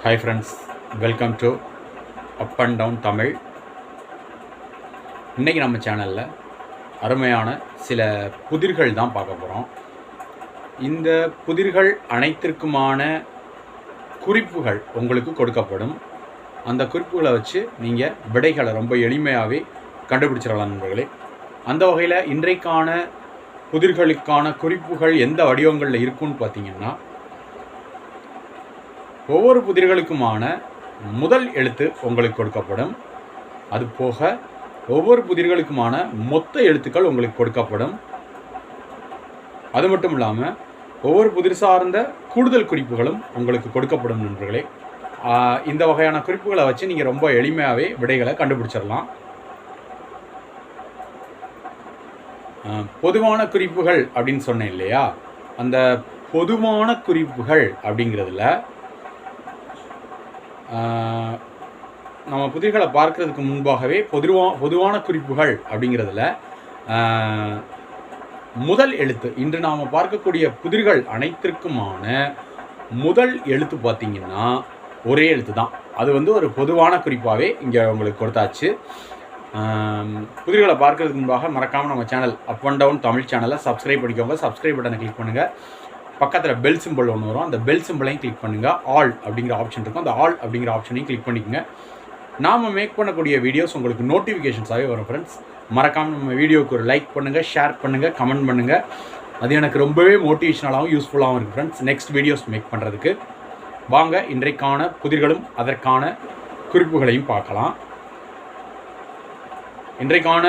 Hi friends, welcome to up and down Tamil. இன்றைக்கி நம்ம சேனலில் அருமையான சில புதிர்கள் தான் பார்க்க போகிறோம். இந்த புதிர்கள் அனைத்திற்குமான குறிப்புகள் உங்களுக்கு கொடுக்கப்படும். அந்த குறிப்புகளை வச்சு நீங்கள் விடைகளை ரொம்ப எளிமையாகவே கண்டுபிடிச்சிடலாம் நண்பர்களே. அந்த வகையில் இன்றைக்கான புதிர்களுக்கான குறிப்புகள் எந்த வடிவங்களில் இருக்குன்னு பார்த்தீங்கன்னா, ஒவ்வொரு புதிர்களுக்குமான முதல் எழுத்து உங்களுக்கு கொடுக்கப்படும். அது போக ஒவ்வொரு புதிர்களுக்குமான மொத்த எழுத்துக்கள் உங்களுக்கு கொடுக்கப்படும். அது மட்டும் இல்லாமல் ஒவ்வொரு புதிர் சார்ந்த கூடுதல் குறிப்புகளும் உங்களுக்கு கொடுக்கப்படும் நண்பர்களே. இந்த வகையான குறிப்புகளை வச்சு நீங்கள் ரொம்ப எளிமையாகவே விடைகளை கண்டுபிடிச்சிடலாம். பொதுவான குறிப்புகள் அப்படின்னு சொன்னேன் இல்லையா, அந்த பொதுவான குறிப்புகள் அப்படிங்கிறதுல நம்ம புதிர்களை பார்க்கறதுக்கு முன்பாகவே பொதுவான குறிப்புகள் அப்படிங்கிறதுல முதல் எழுத்து, இன்று நாம் பார்க்கக்கூடிய புதிர்கள் அனைத்திற்குமான முதல் எழுத்து பார்த்திங்கன்னா ஒரே எழுத்து தான். அது ஒரு பொதுவான குறிப்பாகவே இங்கே உங்களுக்கு கொடுத்தாச்சு. புதிர்களை பார்க்கறதுக்கு முன்பாக மறக்காமல் நம்ம channel up and down Tamil சேனலை சப்ஸ்கிரைப் பண்ணிக்கோங்க. சப்ஸ்கிரைப் பட்டனை கிளிக் பண்ணுங்கள். பக்கத்தில் பெல் சிம்பிள் ஒன்று வரும், அந்த பெல் சிம்பிளையும் கிளிக் பண்ணுங்கள். ஆல் அப்படிங்கிற ஆப்ஷன் இருக்கும், அந்த ஆல் அப்படிங்கிற ஆப்ஷனையும் கிளிக் பண்ணிக்கோங்க. நாம் மேக் பண்ணக்கூடிய வீடியோஸ் உங்களுக்கு நோட்டிஃபிகேஷன்ஸாகவே வரும் ஃப்ரெண்ட்ஸ். மறக்காமல் நம்ம வீடியோவுக்கு ஒரு லைக் பண்ணுங்கள், ஷேர் பண்ணுங்கள், கமெண்ட் பண்ணுங்கள். அது எனக்கு ரொம்பவே மோட்டிவேஷனலாகவும் யூஸ்ஃபுல்லாகவும் இருக்குது ஃப்ரெண்ட்ஸ், நெக்ஸ்ட் வீடியோஸ் மேக் பண்ணுறதுக்கு. வாங்க இன்றைக்கான புதிர்களும் அதற்கான குறிப்புகளையும் பார்க்கலாம். இன்றைக்கான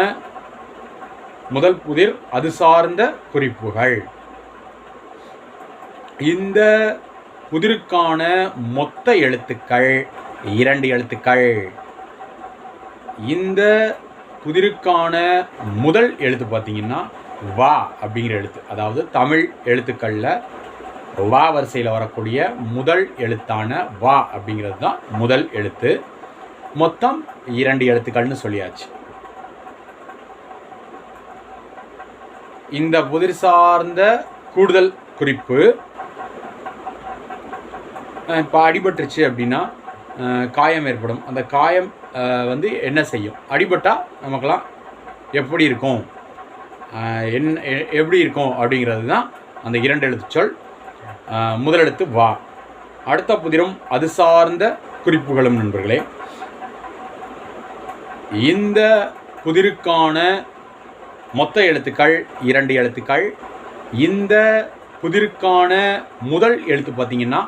முதல் புதிர் அது சார்ந்த குறிப்புகள். இந்த புதிருக்கான மொத்த எழுத்துக்கள் 2 எழுத்துக்கள். இந்த புதிருக்கான முதல் எழுத்து பார்த்தீங்கன்னா வா அப்படிங்கிற எழுத்து, அதாவது தமிழ் எழுத்துக்களில் வா வரிசையில் வரக்கூடிய முதல் எழுத்தான வா அப்படிங்கிறது தான் முதல் எழுத்து. மொத்தம் 2 எழுத்துக்கள்னு சொல்லியாச்சு. இந்த புதிர் சார்ந்த கூடுதல் குறிப்பு, இப்போ அடிபட்டுருச்சு அப்படின்னா காயம் ஏற்படும். அந்த காயம் என்ன செய்யும், அடிபட்டால் நமக்கெல்லாம் எப்படி இருக்கும், எப்படி இருக்கும் அப்படிங்கிறது தான் அந்த 2 எழுத்து சொல். முதல் எழுத்து வா. அடுத்த புதிரும் அது சார்ந்த குறிப்புகளும் நண்பர்களே. இந்த புதிருக்கான மொத்த எழுத்துக்கள் 2 எழுத்துக்கள். இந்த புதிருக்கான முதல் எழுத்து பார்த்திங்கன்னா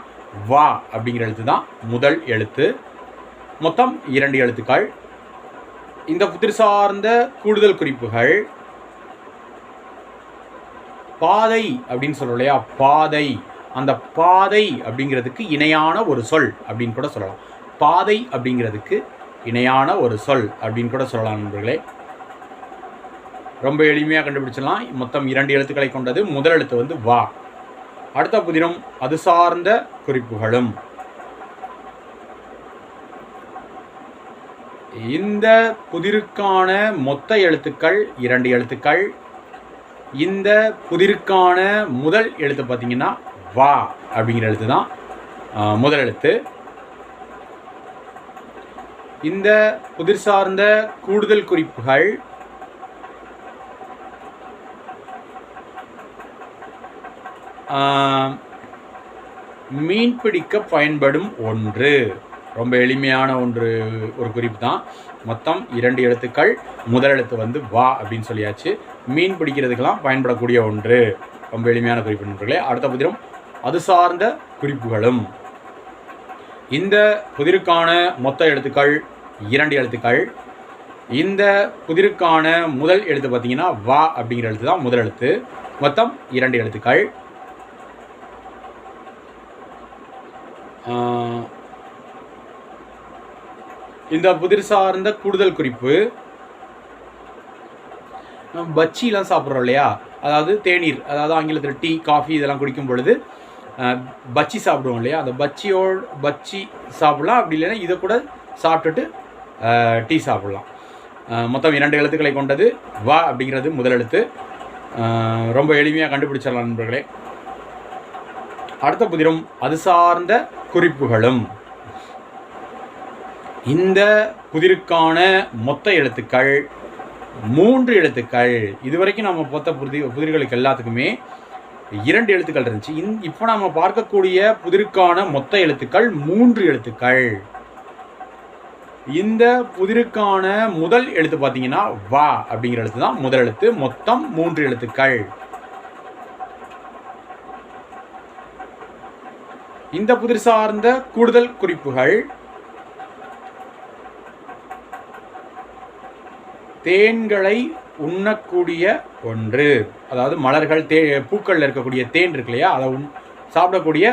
வா அப்படிங்கிற எழுத்து தான் முதல் எழுத்து. மொத்தம் 2 எழுத்துக்கள். இந்த புதிர் சார்ந்த கூடுதல் குறிப்புகள், பாதை அப்படின்னு சொல்றோம் இல்லையா, பாதை. அந்த பாதை அப்படிங்கிறதுக்கு இணையான ஒரு சொல் அப்படின்னு கூட சொல்லலாம். பாதை அப்படிங்கிறதுக்கு இணையான ஒரு சொல் அப்படின்னு கூட சொல்லலாம் நண்பர்களே. ரொம்ப எளிமையாக கண்டுபிடிச்சிடலாம். மொத்தம் 2 எழுத்துக்களை கொண்டது. முதல் எழுத்து வா. அடுத்த புதிரும் அது சார்ந்த குறிப்புகளும். இந்த புதிருக்கான மொத்த எழுத்துக்கள் 2 எழுத்துக்கள். இந்த புதிருக்கான முதல் எழுத்து பார்த்தீங்கன்னா வா அப்படிங்கிற எழுத்து தான் முதல் எழுத்து. இந்த புதிர் சார்ந்த கூடுதல் குறிப்புகள், மீன் பிடிக்க பயன்படும் ஒன்று. ரொம்ப எளிமையான ஒரு குறிப்பு தான். மொத்தம் 2 எழுத்துக்கள். முதல் எழுத்து வா அப்படின்னு சொல்லியாச்சு. மீன் பிடிக்கிறதுக்கெல்லாம் பயன்படக்கூடிய ஒன்று. ரொம்ப எளிமையான குறிப்பு நண்பர்களே. அடுத்த புதிரும் அது சார்ந்த குறிப்புகளும். இந்த புதிருக்கான மொத்த எழுத்துக்கள் 2 எழுத்துக்கள். இந்த புதிருக்கான முதல் எழுத்து பார்த்தீங்கன்னா வா அப்படிங்கிற எழுத்து தான் முதல் எழுத்து. மொத்தம் 2 எழுத்துக்கள். இந்த புதிர் சார்ந்த கூடுதல் குறிப்பு, பச்சிலாம் சாப்பிட்றோம் இல்லையா, அதாவது தேநீர், அதாவது ஆங்கிலத்தில் டீ, காஃபி இதெல்லாம் குடிக்கும் பொழுது பச்சி சாப்பிடுவோம் இல்லையா, அந்த பச்சி சாப்பிடலாம். அப்படி இல்லைன்னா இதை கூட சாப்பிட்டுட்டு டீ சாப்பிடலாம். மொத்தம் 2 எழுத்துக்களை கொண்டது. வா அப்படிங்கிறது முதல் எழுத்து. ரொம்ப எளிமையாக கண்டுபிடிச்சிடலாம் நண்பர்களே. அடுத்த புதிரும் அது சார்ந்த குறிப்புகளும். இந்த புதிருக்கான மொத்த எழுத்துக்கள் 3 எழுத்துக்கள். இதுவரைக்கும் நம்ம பார்த்த புதிர்களுக்கு எல்லாத்துக்குமே 2 எழுத்துக்கள் இருந்துச்சு. இப்போ நம்ம பார்க்கக்கூடிய புதிருக்கான மொத்த எழுத்துக்கள் 3 எழுத்துக்கள். இந்த புதிருக்கான முதல் எழுத்து பார்த்தீங்கன்னா வா அப்படிங்கிற எழுத்து தான் முதல் எழுத்து. மொத்தம் 3 எழுத்துக்கள். இந்த புதிர் சார்ந்த கூடுதல் குறிப்புகள் தேன்களை உண்ணக்கூடிய ஒன்று. அதாவது மலர்கள் பூக்களில் இருக்கக்கூடிய தேன் இருக்கு இல்லையா, அதை சாப்பிடக்கூடிய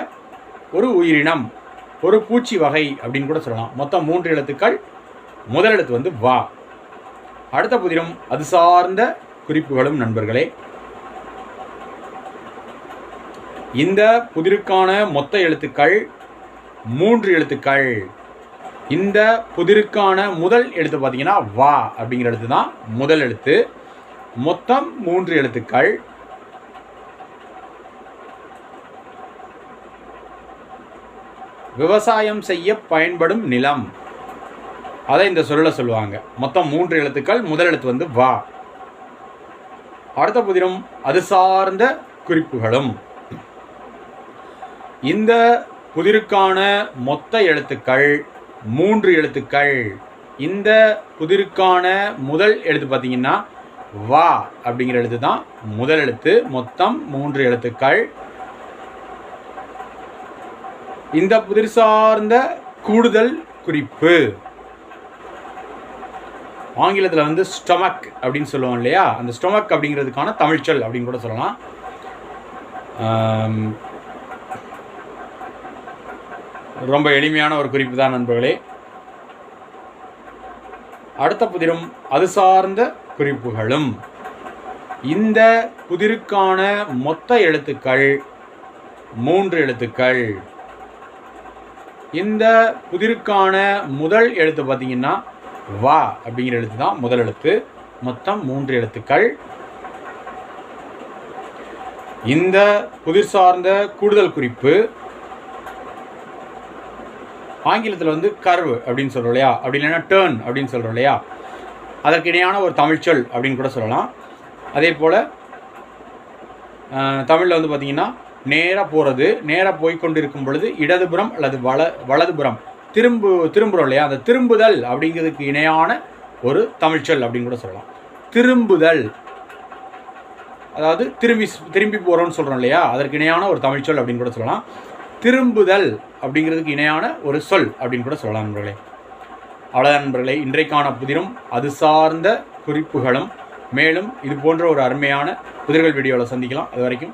ஒரு உயிரினம், ஒரு பூச்சி வகை அப்படின்னு கூட சொல்லலாம். மொத்தம் 3 எழுத்துக்கள். முதல் எழுத்து வந்து வா. அடுத்த புதிரும் அது சார்ந்த குறிப்புகளும் நண்பர்களே. இந்த புதிருக்கான மொத்த எழுத்துக்கள் 3 எழுத்துக்கள். இந்த புதிருக்கான முதல் எழுத்து பார்த்தீங்கன்னா வா அப்படிங்கிற எழுத்து தான் முதல் எழுத்து. மொத்தம் 3 எழுத்துக்கள். விவசாயம் செய்ய பயன்படும் நிலம், அதை இந்த சொல்ல சொல்லுவாங்க. மொத்தம் 3 எழுத்துக்கள். முதல் எழுத்து வந்து வா. அடுத்த புதிரும் அது சார்ந்த குறிப்புகளும். இந்த புதிருக்கான மொத்த எழுத்துக்கள் 3 எழுத்துக்கள். இந்த புதிருக்கான முதல் எழுத்து பார்த்தீங்கன்னா வா அப்படிங்கிற எழுத்து தான் முதல் எழுத்து. மொத்தம் 3 எழுத்துக்கள். இந்த புதிர் சார்ந்த கூடுதல் குறிப்பு ஆங்கிலத்தில் வந்து ஸ்டொமக் அப்படின்னு சொல்லுவோம் இல்லையா, அந்த ஸ்டொமக் அப்படிங்கிறதுக்கான தமிழ்ச்சொல் அப்படின்னு கூட சொல்லலாம். ரொம்ப எளிமையான ஒரு குறிப்பு தான் நண்பர்களே. அடுத்த புதிரும் அது சார்ந்த குறிப்புகளும். இந்த புதிருக்கான மொத்த எழுத்துக்கள் 3 எழுத்துக்கள். இந்த புதிருக்கான முதல் எழுத்து பார்த்தீங்கன்னா வா அப்படிங்கிற எழுத்து தான் முதல் எழுத்து. மொத்தம் 3 எழுத்துக்கள். இந்த புதிர் சார்ந்த கூடுதல் குறிப்பு ஆங்கிலத்தில் வந்து கர்வ் அப்படின்னு சொல்கிறோம் இல்லையா, அப்படி இல்லைன்னா டேர்ன் அப்படின்னு சொல்கிறோம் இல்லையா, அதற்கு இணையான ஒரு தமிழ்ச்சொல் அப்படின்னு கூட சொல்லலாம். அதே போல் தமிழில் வந்து பார்த்திங்கன்னா நேராக போகிறது, நேராக போய்கொண்டு இருக்கும் பொழுது இடதுபுறம் அல்லது வலதுபுறம் திரும்புகிறோம் இல்லையா, அந்த திரும்புதல் அப்படிங்கிறதுக்கு இணையான ஒரு தமிழ்ச்சொல் அப்படின்னு கூட சொல்லலாம். திரும்புதல், அதாவது திரும்பி போகிறோன்னு சொல்கிறோம் இல்லையா, அதற்கு இணையான ஒரு தமிழ்ச்சொல் அப்படின்னு கூட சொல்லலாம். திரும்புதல் அப்படிங்கிறதுக்கு இணையான ஒரு சொல் அப்படின்னு கூட சொல்லலாம் நண்பர்களே. அவ்வளோதான் நண்பர்களே, இன்றைக்கான புதிரும் அது சார்ந்த குறிப்புகளும். மேலும் இது போன்ற ஒரு அருமையான புதிர்கள் வீடியோவில் சந்திக்கலாம். அது வரைக்கும்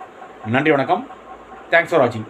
நன்றி, வணக்கம். தேங்க்ஸ் ஃபார் வாட்சிங்.